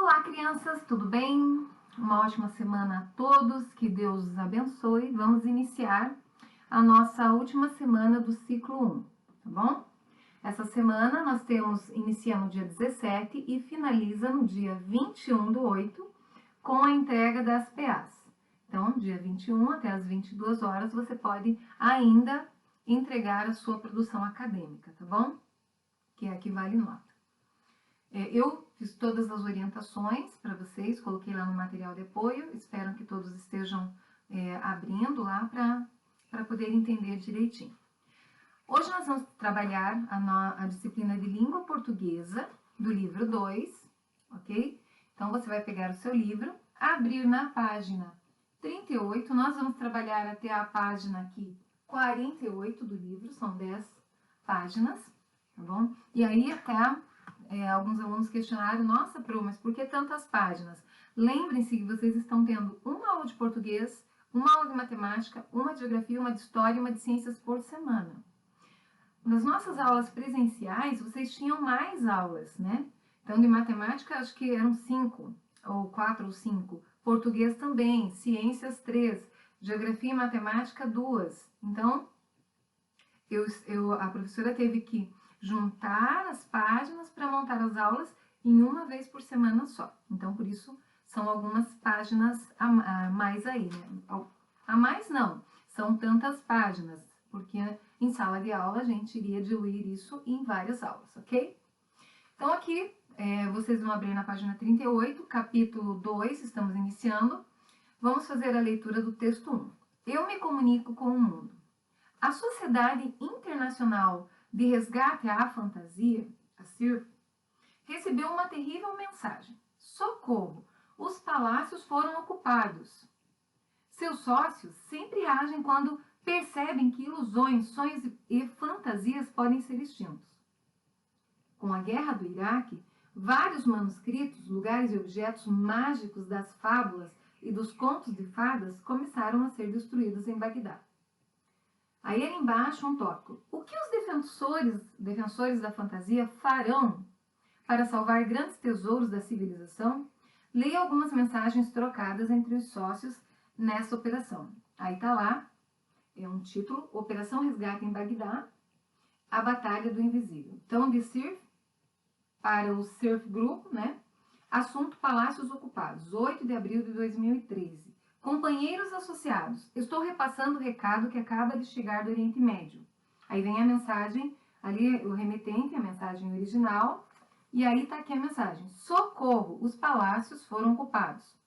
Olá, crianças, tudo bem? Uma ótima semana a todos, que Deus os abençoe. Vamos iniciar a nossa última semana do ciclo 1, tá bom? Essa semana nós inicia no dia 17 e finaliza no dia 21/8 com a entrega das PAs. Então, dia 21 até as 22 horas você pode ainda entregar a sua produção acadêmica, tá bom? Que é a que vale nota. Eu fiz todas as orientações para vocês, coloquei lá no material de apoio, espero que todos estejam abrindo lá para poder entender direitinho. Hoje nós vamos trabalhar a disciplina de língua portuguesa do livro 2, ok? Então, você vai pegar o seu livro, abrir na página 38, nós vamos trabalhar até a página aqui 48 do livro, são 10 páginas, tá bom? E aí até... alguns alunos questionaram, nossa, Pro, mas por que tantas páginas? Lembrem-se que vocês estão tendo uma aula de português, uma aula de matemática, uma de geografia, uma de história e uma de ciências por semana. Nas nossas aulas presenciais, vocês tinham mais aulas, né? Então, de matemática, acho que eram 5, ou 4 ou 5. Português também, ciências 3, geografia e matemática 2. Então, a professora teve que juntar as páginas para montar as aulas em uma vez por semana só. Então, por isso, são algumas páginas a mais aí, né? A mais não, são tantas páginas, porque em sala de aula a gente iria diluir isso em várias aulas, ok? Então, aqui, vocês vão abrir na página 38, capítulo 2, estamos iniciando. Vamos fazer a leitura do texto 1. Eu me comunico com o mundo. A Sociedade Internacional de Resgate à Fantasia, a CIRF, recebeu uma terrível mensagem. Socorro! Os palácios foram ocupados. Seus sócios sempre agem quando percebem que ilusões, sonhos e fantasias podem ser extintos. Com a guerra do Iraque, vários manuscritos, lugares e objetos mágicos das fábulas e dos contos de fadas começaram a ser destruídos em Bagdá. Aí ali embaixo um tópico. O que os defensores da fantasia farão para salvar grandes tesouros da civilização? Leia algumas mensagens trocadas entre os sócios nessa operação. Aí está lá, é um título, Operação Resgate em Bagdá, a Batalha do Invisível. Então, de CIRF para o CIRF Group, né? Assunto Palácios Ocupados, 8 de abril de 2013. Companheiros associados, estou repassando o recado que acaba de chegar do Oriente Médio. Aí vem a mensagem, ali o remetente, a mensagem original, e aí está aqui a mensagem. Socorro, os palácios foram ocupados.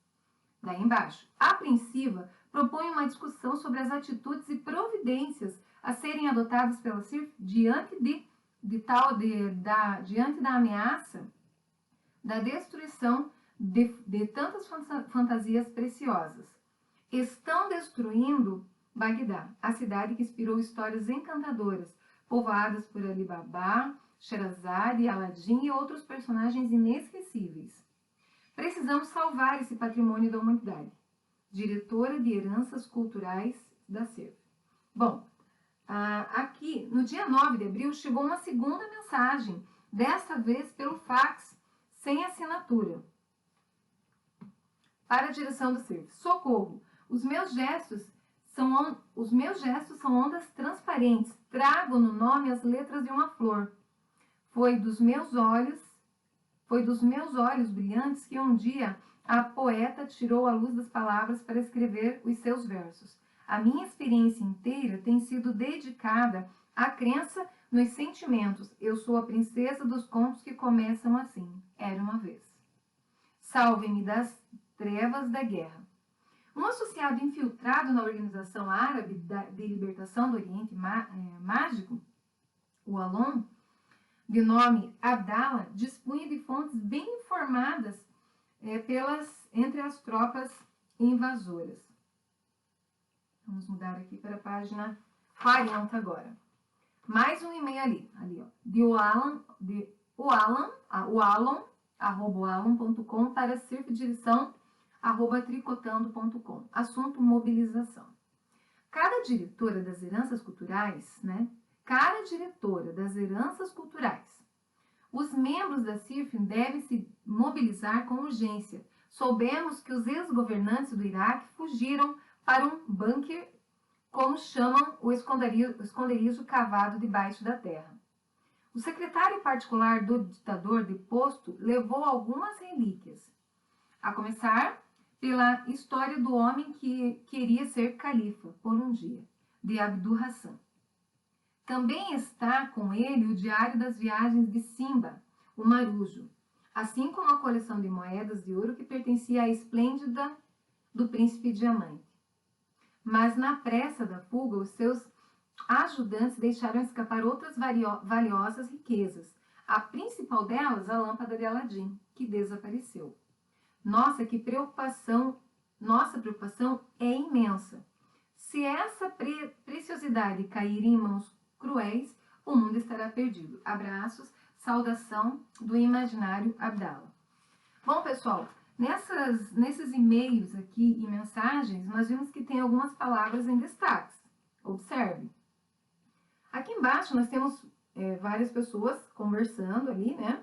Daí embaixo, apreensiva, propõe uma discussão sobre as atitudes e providências a serem adotadas pela CIRF diante da ameaça da destruição de tantas fantasias preciosas. Estão destruindo Bagdá, a cidade que inspirou histórias encantadoras, povoadas por Ali Baba, Sherazade, Aladim e outros personagens inesquecíveis. Precisamos salvar esse patrimônio da humanidade. Diretora de Heranças Culturais da CIRF. Bom, aqui, no dia 9 de abril, chegou uma segunda mensagem, desta vez pelo fax, sem assinatura. Para a direção do CIRF. Socorro! Os meus gestos são ondas transparentes. Trago no nome as letras de uma flor. Foi dos meus olhos brilhantes que um dia a poeta tirou a luz das palavras para escrever os seus versos. A minha experiência inteira tem sido dedicada à crença nos sentimentos. Eu sou a princesa dos contos que começam assim. Era uma vez. Salve-me das trevas da guerra. Um associado infiltrado na Organização Árabe de Libertação do Oriente Mágico, o Alon, de nome Abdallah, dispunha de fontes bem informadas entre as tropas invasoras. Vamos mudar aqui para a página 40 agora. Mais um e-mail ali ó, de oalon.com para CIRF direção @tricotando.com. Assunto mobilização. Cada diretora das heranças culturais, né? Cada diretora das heranças culturais Os membros da CIRF devem se mobilizar com urgência. Soubemos que os ex-governantes do Iraque fugiram para um bunker, como chamam o esconderijo cavado debaixo da terra. O secretário particular do ditador deposto levou algumas relíquias, a começar pela história do homem que queria ser califa por um dia, de Abdul Hassan. Também está com ele o diário das viagens de Simba, o marujo, assim como a coleção de moedas de ouro que pertencia à esplêndida do príncipe Diamante. Mas na pressa da fuga, os seus ajudantes deixaram escapar outras valiosas riquezas, a principal delas a lâmpada de Aladim, que desapareceu. Nossa preocupação é imensa. Se essa preciosidade cair em mãos cruéis, o mundo estará perdido. Abraços, saudação do imaginário Abdala. Bom, pessoal, nesses e-mails aqui e mensagens, nós vimos que tem algumas palavras em destaque. Observe. Aqui embaixo nós temos várias pessoas conversando ali, né?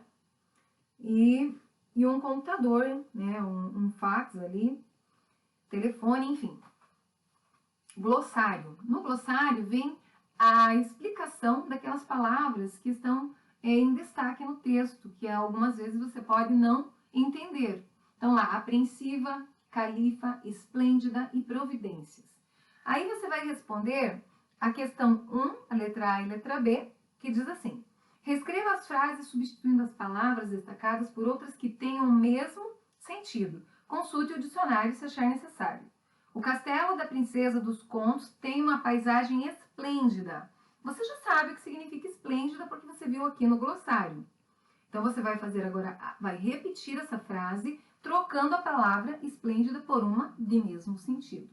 E um computador, né? Um fax ali, telefone, enfim. Glossário. No glossário vem a explicação daquelas palavras que estão em destaque no texto, que algumas vezes você pode não entender. Então lá, apreensiva, califa, esplêndida e providências. Aí você vai responder a questão 1, a letra A e a letra B, que diz assim: reescreva as frases substituindo as palavras destacadas por outras que tenham o mesmo sentido. Consulte o dicionário se achar necessário. O castelo da princesa dos contos tem uma paisagem esplêndida. Você já sabe o que significa esplêndida porque você viu aqui no glossário. Então você vai fazer agora, vai repetir essa frase, trocando a palavra esplêndida por uma de mesmo sentido.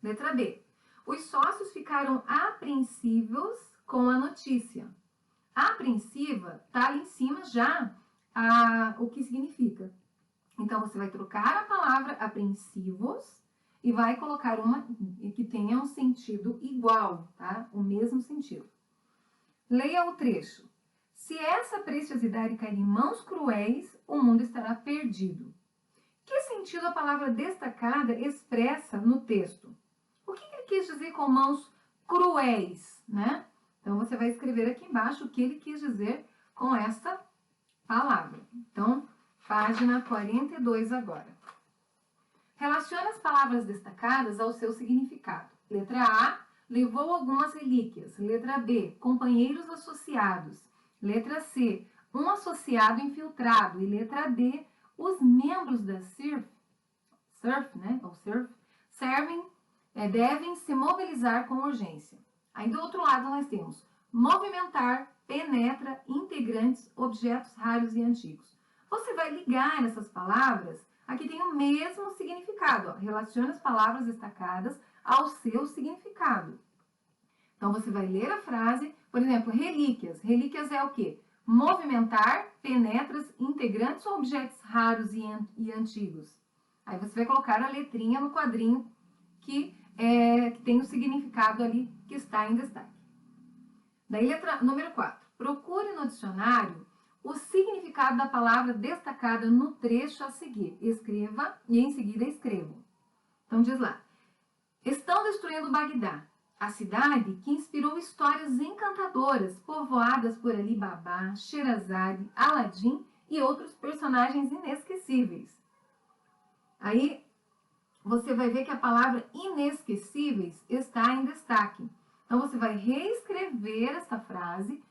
Letra B. Os sócios ficaram apreensivos com a notícia. Apreensiva está ali em cima já o que significa. Então você vai trocar a palavra apreensivos e vai colocar uma que tenha um sentido igual, tá? O mesmo sentido. Leia o trecho. Se essa preciosidade cair em mãos cruéis, o mundo estará perdido. Que sentido a palavra destacada expressa no texto? O que ele quis dizer com mãos cruéis, né? Então, você vai escrever aqui embaixo o que ele quis dizer com essa palavra. Então, página 42 agora. Relacione as palavras destacadas ao seu significado. Letra A, levou algumas relíquias. Letra B, companheiros associados. Letra C, um associado infiltrado. E letra D, os membros da CIRF, devem se mobilizar com urgência. Aí do outro lado nós temos movimentar, penetra, integrantes, objetos raros e antigos. Você vai ligar essas palavras, aqui tem o mesmo significado. Ó. Relacione as palavras destacadas ao seu significado. Então você vai ler a frase, por exemplo, relíquias. Relíquias é o quê? Movimentar, penetras, integrantes ou objetos raros e antigos. Aí você vai colocar a letrinha no quadrinho que tem o significado ali que está em destaque. Daí, letra número 4. Procure no dicionário o significado da palavra destacada no trecho a seguir. Escreva e em seguida escreva. Então, diz lá. Estão destruindo Bagdá, a cidade que inspirou histórias encantadoras, povoadas por Ali Babá, Sherazade, Aladim e outros personagens inesquecíveis. Aí, você vai ver que a palavra inesquecíveis está em destaque. Então, você vai reescrever essa frase,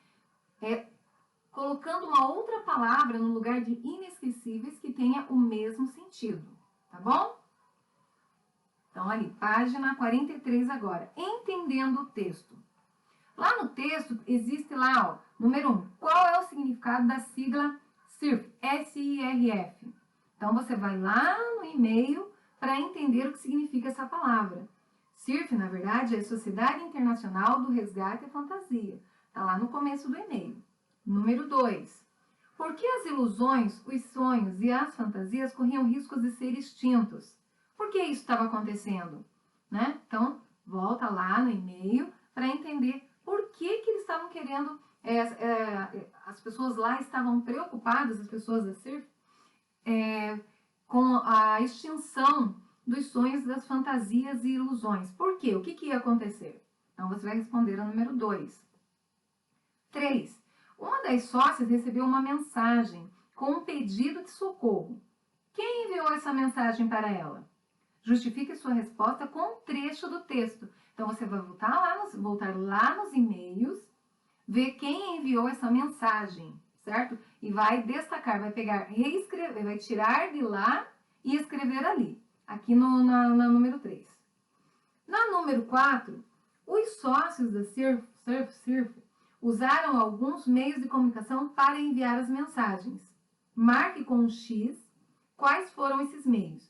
colocando uma outra palavra no lugar de inesquecíveis que tenha o mesmo sentido, tá bom? Então, ali, página 43 agora. Entendendo o texto. Lá no texto, existe lá, ó, número 1. Qual é o significado da sigla SIRF? S-I-R-F. Então, você vai lá no e-mail para entender o que significa essa palavra. SIRF, na verdade, é Sociedade Internacional do Resgate e Fantasia. Está lá no começo do e-mail. Número 2. Por que as ilusões, os sonhos e as fantasias corriam riscos de ser extintos? Por que isso estava acontecendo? Né? Então, volta lá no e-mail para entender por que eles estavam querendo as pessoas lá estavam preocupadas, as pessoas da CIRF, com a extinção dos sonhos, das fantasias e ilusões. Por quê? O que ia acontecer? Então, você vai responder ao número 2. 3. Uma das sócias recebeu uma mensagem com um pedido de socorro. Quem enviou essa mensagem para ela? Justifique sua resposta com um trecho do texto. Então, você vai voltar lá nos e-mails, ver quem enviou essa mensagem, certo? E vai destacar, vai pegar, reescrever, vai tirar de lá e escrever ali, aqui na número 3. Na número 4, os sócios da CIRF usaram alguns meios de comunicação para enviar as mensagens. Marque com um X quais foram esses meios.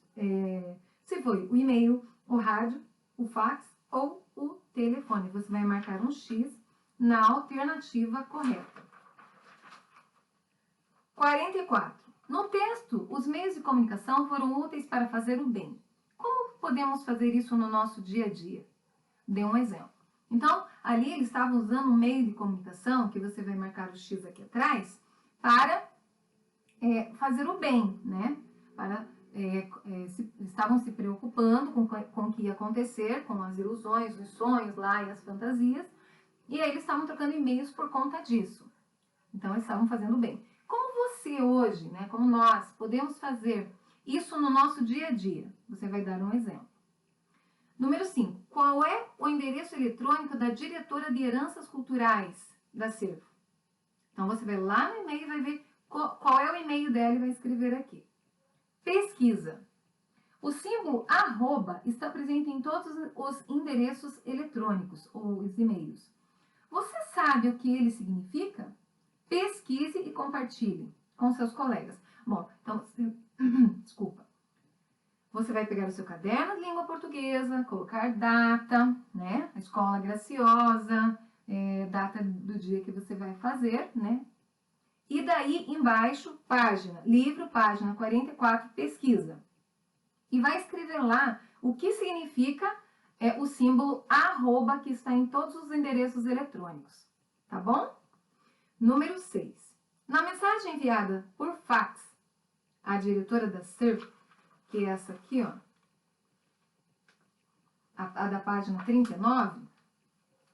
Se foi o e-mail, o rádio, o fax ou o telefone. Você vai marcar um X na alternativa correta. 44. No texto, os meios de comunicação foram úteis para fazer o bem. Como podemos fazer isso no nosso dia a dia? Dê um exemplo. Então, ali eles estavam usando um meio de comunicação, que você vai marcar o X aqui atrás, para fazer o bem, né? Estavam se preocupando com o que ia acontecer, com as ilusões, os sonhos lá e as fantasias, e aí eles estavam trocando e-mails por conta disso. Então, eles estavam fazendo bem. Como você hoje, né, como nós, podemos fazer isso no nosso dia a dia? Você vai dar um exemplo. Número 5. Qual é o endereço eletrônico da diretora de Heranças Culturais da CIRF? Então, você vai lá no e-mail e vai ver qual é o e-mail dela e vai escrever aqui. Pesquisa. O símbolo @ está presente em todos os endereços eletrônicos ou os e-mails. Você sabe o que ele significa? Pesquise e compartilhe com seus colegas. Bom, então, desculpa. Você vai pegar o seu caderno de língua portuguesa, colocar data, né? A escola graciosa, data do dia que você vai fazer, né? E daí, embaixo, página, livro, página 44, pesquisa. E vai escrever lá o que significa o símbolo @ que está em todos os endereços eletrônicos. Tá bom? Número 6. Na mensagem enviada por fax à diretora da CIRF, que é essa aqui, ó, a da página 39,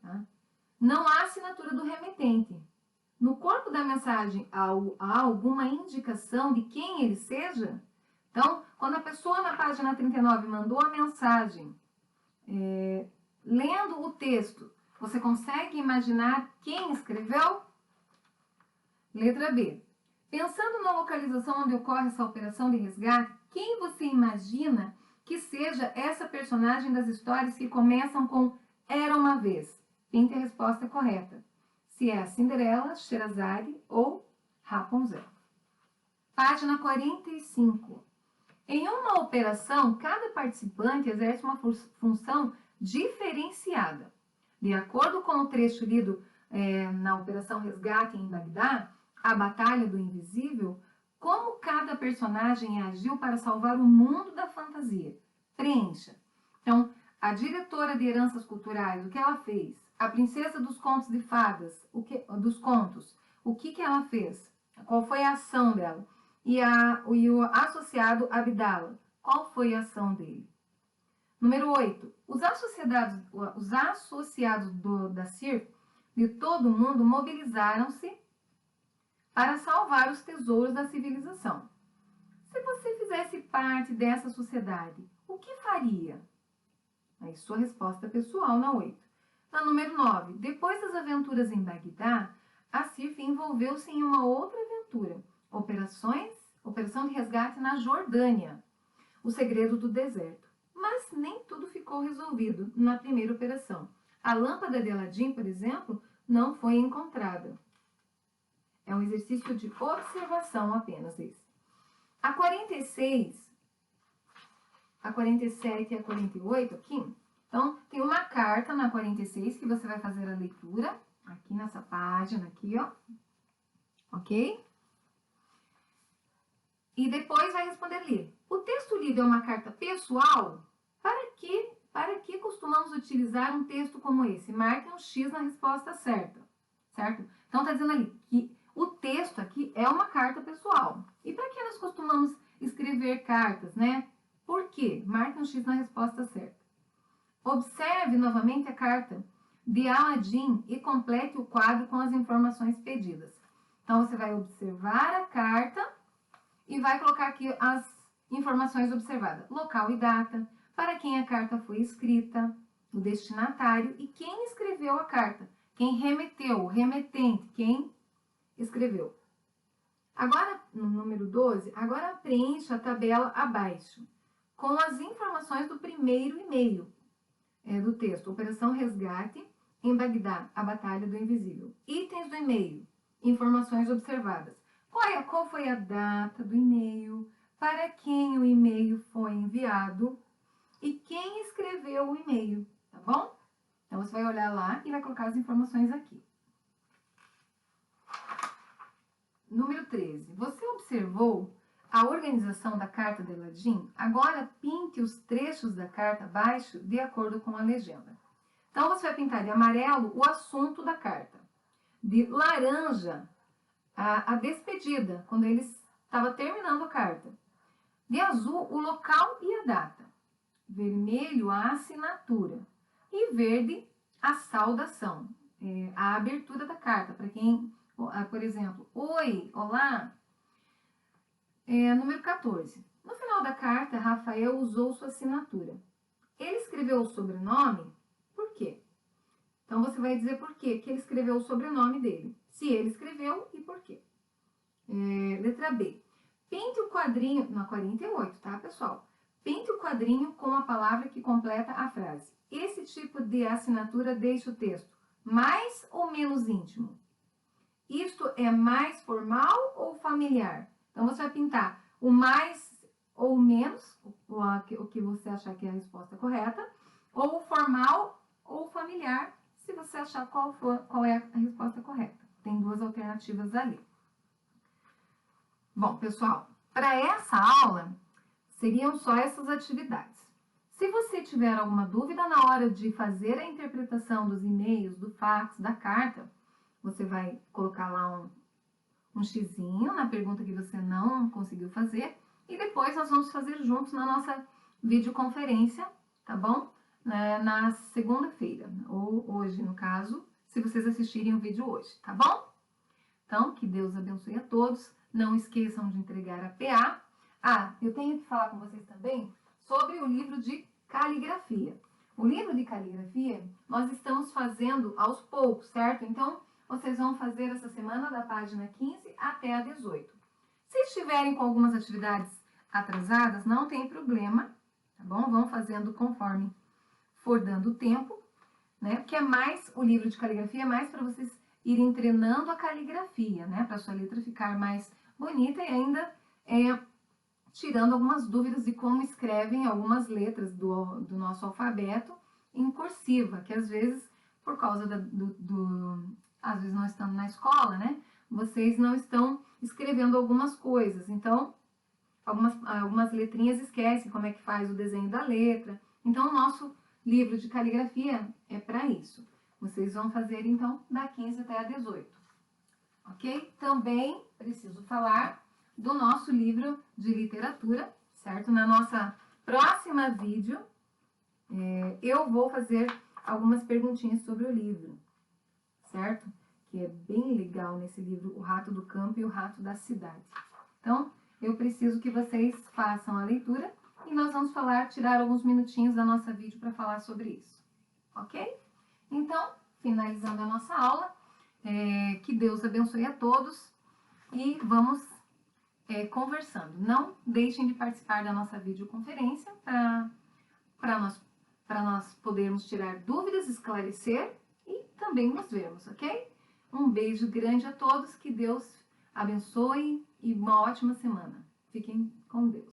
tá? Não há assinatura do remetente. No corpo da mensagem há alguma indicação de quem ele seja? Então, quando a pessoa na página 39 mandou a mensagem, lendo o texto, você consegue imaginar quem escreveu? Letra B. Pensando na localização onde ocorre essa operação de resgate, quem você imagina que seja essa personagem das histórias que começam com Era uma vez? Pinte a resposta correta. Se é a Cinderela, Sherazade ou Rapunzel. Página 45. Em uma operação, cada participante exerce uma função diferenciada. De acordo com o trecho lido na Operação Resgate em Bagdá, a Batalha do Invisível, como cada personagem agiu para salvar o mundo da fantasia. Preencha. Então, a diretora de Heranças Culturais, o que ela fez? A princesa dos contos de fadas, dos contos, o que ela fez? Qual foi a ação dela? E o associado Abdala, qual foi a ação dele? Número 8. Os associados da CIRF de todo o mundo mobilizaram-se para salvar os tesouros da civilização. Se você fizesse parte dessa sociedade, o que faria? Aí, sua resposta pessoal na 8. Na número 9. Depois das aventuras em Bagdá, a CIRF envolveu-se em uma outra aventura. Operação de resgate na Jordânia. O segredo do deserto. Mas nem tudo ficou resolvido na primeira operação. A lâmpada de Aladim, por exemplo, não foi encontrada. É um exercício de observação apenas esse. A 46, a 47 e a 48 aqui. Então, tem uma carta na 46 que você vai fazer a leitura. Aqui nessa página aqui, ó. Ok? E depois vai responder ali. O texto lido é uma carta pessoal? Para que costumamos utilizar um texto como esse? Marque um X na resposta certa. Certo? Então, Então, está dizendo ali que o texto aqui é uma carta pessoal. E para que nós costumamos escrever cartas, né? Por quê? Marque um X na resposta certa. Observe novamente a carta de Aladim e complete o quadro com as informações pedidas. Então, você vai observar a carta e vai colocar aqui as informações observadas. Local e data, para quem a carta foi escrita, o destinatário e quem escreveu a carta. Quem remeteu, o remetente, quem escreveu. Agora, no número 12, agora preencha a tabela abaixo com as informações do primeiro e-mail do texto. Operação Resgate em Bagdá, a Batalha do Invisível. Itens do e-mail, informações observadas. Qual foi a data do e-mail, para quem o e-mail foi enviado e quem escreveu o e-mail, tá bom? Então, você vai olhar lá e vai colocar as informações aqui. Número 13. Você observou a organização da carta de Aladim? Agora, pinte os trechos da carta abaixo de acordo com a legenda. Então, você vai pintar de amarelo o assunto da carta. De laranja, a despedida, quando ele estava terminando a carta. De azul, o local e a data. Vermelho, a assinatura. E verde, a saudação, a abertura da carta. Para quem, por exemplo, oi, olá. Número 14. No final da carta, Rafael usou sua assinatura. Ele escreveu o sobrenome, por quê? Então, você vai dizer por quê que ele escreveu o sobrenome dele. Se ele escreveu e por quê. Letra B. Pinte o quadrinho, na 48, tá, pessoal? Pinte o quadrinho com a palavra que completa a frase. Esse tipo de assinatura deixa o texto mais ou menos íntimo? Isto é mais formal ou familiar? Então, você vai pintar o mais ou menos, o que você achar que é a resposta correta, ou formal ou familiar, se você achar qual é a resposta correta. Tem duas alternativas ali. Bom, pessoal, para essa aula, seriam só essas atividades. Se você tiver alguma dúvida na hora de fazer a interpretação dos e-mails, do fax, da carta, você vai colocar lá um xizinho na pergunta que você não conseguiu fazer e depois nós vamos fazer juntos na nossa videoconferência, tá bom? Na segunda-feira, ou hoje, no caso, se vocês assistirem o vídeo hoje, tá bom? Então, que Deus abençoe a todos. Não esqueçam de entregar a PA. Eu tenho que falar com vocês também sobre o livro de caligrafia. O livro de caligrafia nós estamos fazendo aos poucos, certo? Então, vocês vão fazer essa semana da página 15 até a 18. Se estiverem com algumas atividades atrasadas, não tem problema, tá bom? Vão fazendo conforme for dando tempo, né? Porque o livro de caligrafia é mais para vocês irem treinando a caligrafia, né? Para sua letra ficar mais bonita e ainda tirando algumas dúvidas de como escrevem algumas letras do nosso alfabeto em cursiva, que às vezes, por causa às vezes não estando na escola, né? Vocês não estão escrevendo algumas coisas, então algumas letrinhas esquecem como é que faz o desenho da letra. Então, o nosso livro de caligrafia é para isso. Vocês vão fazer, então, da 15 até a 18. Ok? Também preciso falar do nosso livro de literatura, certo? Na nossa próxima vídeo, eu vou fazer algumas perguntinhas sobre o livro, certo? Que é bem legal nesse livro, O Rato do Campo e o Rato da Cidade. Então, eu preciso que vocês façam a leitura e nós vamos tirar alguns minutinhos da nossa vídeo para falar sobre isso, ok? Então, finalizando a nossa aula, que Deus abençoe a todos e vamos conversando. Não deixem de participar da nossa videoconferência para nós podermos tirar dúvidas, esclarecer e também nos vermos, ok? Um beijo grande a todos, que Deus abençoe e uma ótima semana. Fiquem com Deus.